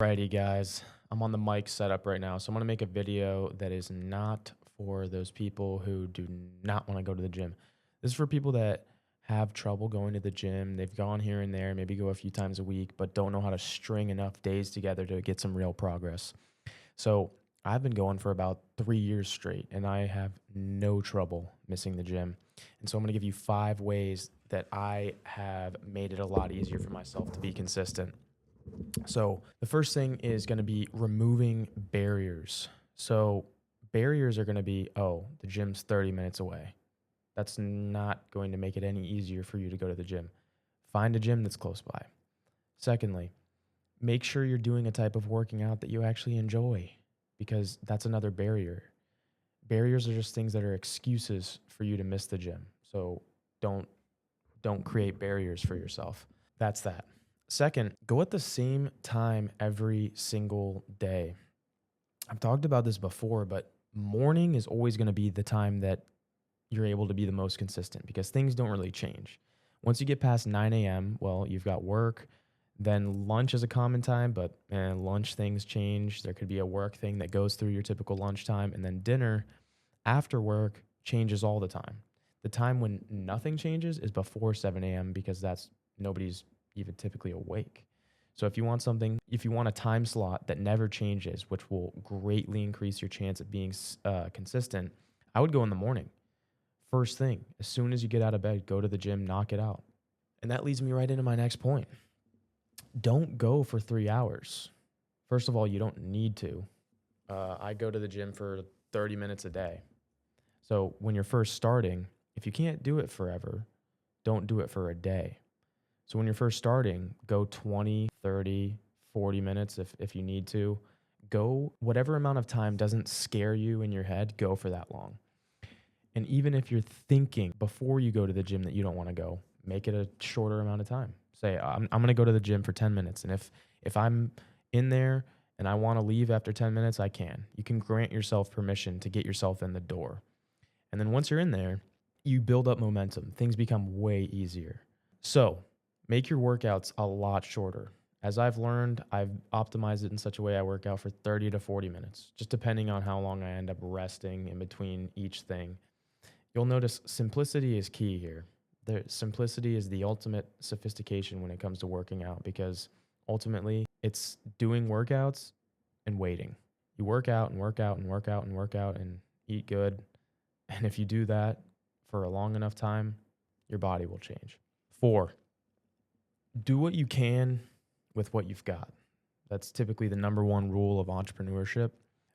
Alrighty, guys. I'm on the mic setup right now, so I'm gonna make a video that is not for those people who do not want to go to the gym. This is for people that have trouble going to the gym. They've gone here and there, maybe go a few times a week, but don't know how to string enough days together to get some real progress. So I've been going for about 3 years straight, and I have no trouble missing the gym. And so I'm gonna give you 5 ways that I have made it a lot easier for myself to be consistent. So the first thing is going to be removing barriers. So barriers are going to be, oh, the gym's 30 minutes away. That's not going to make it any easier for you to go to the gym. Find a gym that's close by. Secondly, make sure you're doing a type of working out that you actually enjoy, because that's another barrier. Barriers are just things that are excuses for you to miss the gym. So don't don't create barriers for yourself. That's that. Second, go at the same time every single day. I've talked about this before, but morning is always going to be the time that you're able to be the most consistent because things don't really change. Once you get past 9 a.m., well, you've got work, then lunch is a common time, but lunch things change. There could be a work thing that goes through your typical lunchtime, and then dinner after work changes all the time. The time when nothing changes is before 7 a.m. because that's nobody's even typically awake. So if you want a time slot that never changes, which will greatly increase your chance of being consistent, I would go in the morning. First thing, as soon as you get out of bed, go to the gym, knock it out. And that leads me right into my next point. Don't go for 3 hours. First of all, you don't need to. I go to the gym for 30 minutes a day. So when you're first starting, if you can't do it forever, don't do it for a day. So when you're first starting, go 20, 30, 40 minutes if you need to. Go whatever amount of time doesn't scare you in your head, go for that long. And even if you're thinking before you go to the gym that you don't want to go, make it a shorter amount of time. Say, I'm going to go to the gym for 10 minutes. And if I'm in there and I want to leave after 10 minutes, I can. You can grant yourself permission to get yourself in the door. And then once you're in there, you build up momentum. Things become way easier. So make your workouts a lot shorter. As I've learned, I've optimized it in such a way I work out for 30 to 40 minutes, just depending on how long I end up resting in between each thing. You'll notice simplicity is key here. Simplicity is the ultimate sophistication when it comes to working out because ultimately it's doing workouts and waiting. You work out and work out and work out and work out and eat good. And if you do that for a long enough time, your body will change. 4, do what you can with what you've got. That's typically the number one rule of entrepreneurship.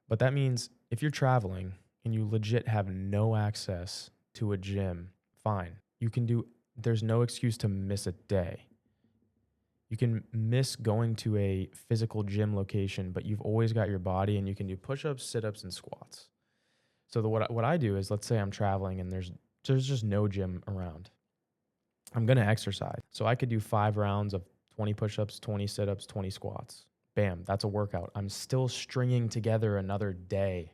But that means if you're traveling and you legit have no access to a gym, fine. There's no excuse to miss a day. You can miss going to a physical gym location, but you've always got your body and you can do push-ups, sit-ups, and squats. So what I do is, let's say I'm traveling and there's just no gym around. I'm going to exercise. So I could do 5 rounds of 20 push-ups, 20 sit-ups, 20 squats. Bam, that's a workout. I'm still stringing together another day.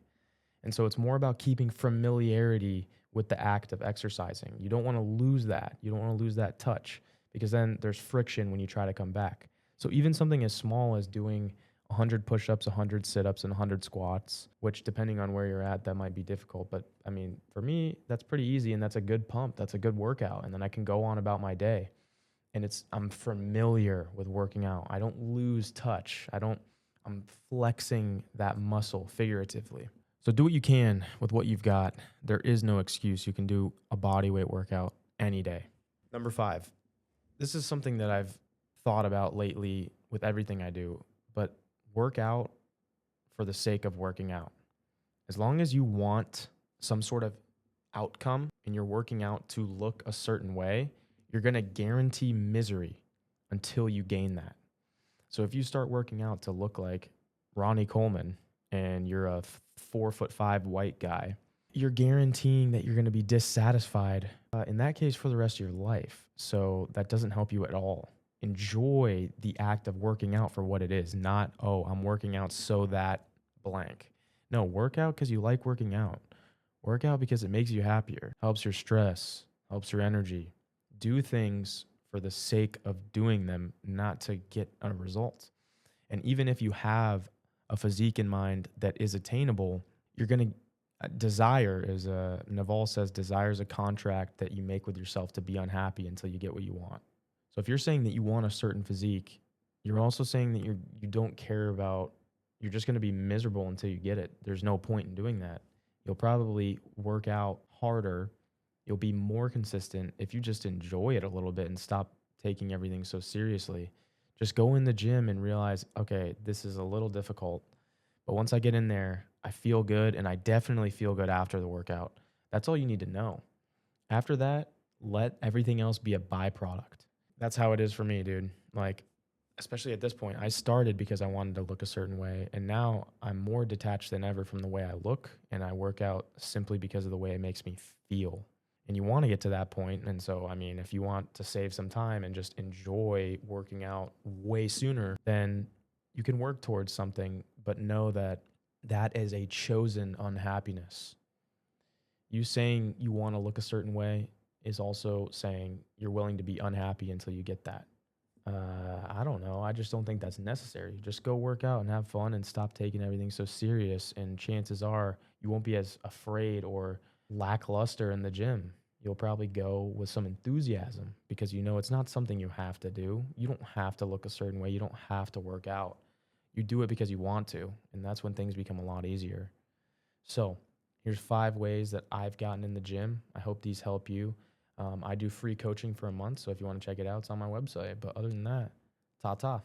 And so it's more about keeping familiarity with the act of exercising. You don't want to lose that. You don't want to lose that touch because then there's friction when you try to come back. So even something as small as doing 100 push-ups, 100 sit-ups, and 100 squats, which depending on where you're at, that might be difficult. But I mean, for me, that's pretty easy and that's a good pump. That's a good workout. And then I can go on about my day. And I'm familiar with working out. I don't lose touch. I'm flexing that muscle figuratively. So do what you can with what you've got. There is no excuse. You can do a body weight workout any day. Number 5, this is something that I've thought about lately with everything I do, but work out for the sake of working out. As long as you want some sort of outcome and you're working out to look a certain way, you're going to guarantee misery until you gain that. So if you start working out to look like Ronnie Coleman and you're a 4'5" white guy, you're guaranteeing that you're going to be dissatisfied in that case for the rest of your life. So that doesn't help you at all. Enjoy the act of working out for what it is, not, oh, I'm working out so that blank. No, work out because you like working out. Work out because it makes you happier, helps your stress, helps your energy. Do things for the sake of doing them, not to get a result. And even if you have a physique in mind that is attainable, you're going to desire is Naval says desire is a contract that you make with yourself to be unhappy until you get what you want. So if you're saying that you want a certain physique, you're also saying that you don't care about, you're just going to be miserable until you get it. There's no point in doing that. You'll probably work out harder. You'll be more consistent if you just enjoy it a little bit and stop taking everything so seriously. Just go in the gym and realize, okay, this is a little difficult, but once I get in there, I feel good, and I definitely feel good after the workout. That's all you need to know. After that, let everything else be a byproduct. That's how it is for me, dude. Like, especially at this point, I started because I wanted to look a certain way, and now I'm more detached than ever from the way I look, and I work out simply because of the way it makes me feel. And you want to get to that point, and so I mean, if you want to save some time and just enjoy working out way sooner, then you can work towards something, but know that that is a chosen unhappiness. You saying you want to look a certain way is also saying you're willing to be unhappy until you get that. I don't know. I just don't think that's necessary. Just go work out and have fun and stop taking everything so serious. And chances are you won't be as afraid or lackluster in the gym. You'll probably go with some enthusiasm because you know it's not something you have to do. You don't have to look a certain way. You don't have to work out. You do it because you want to. And that's when things become a lot easier. So here's 5 ways that I've gotten in the gym. I hope these help you. I do free coaching for a month, so if you want to check it out, it's on my website. But other than that, ta ta.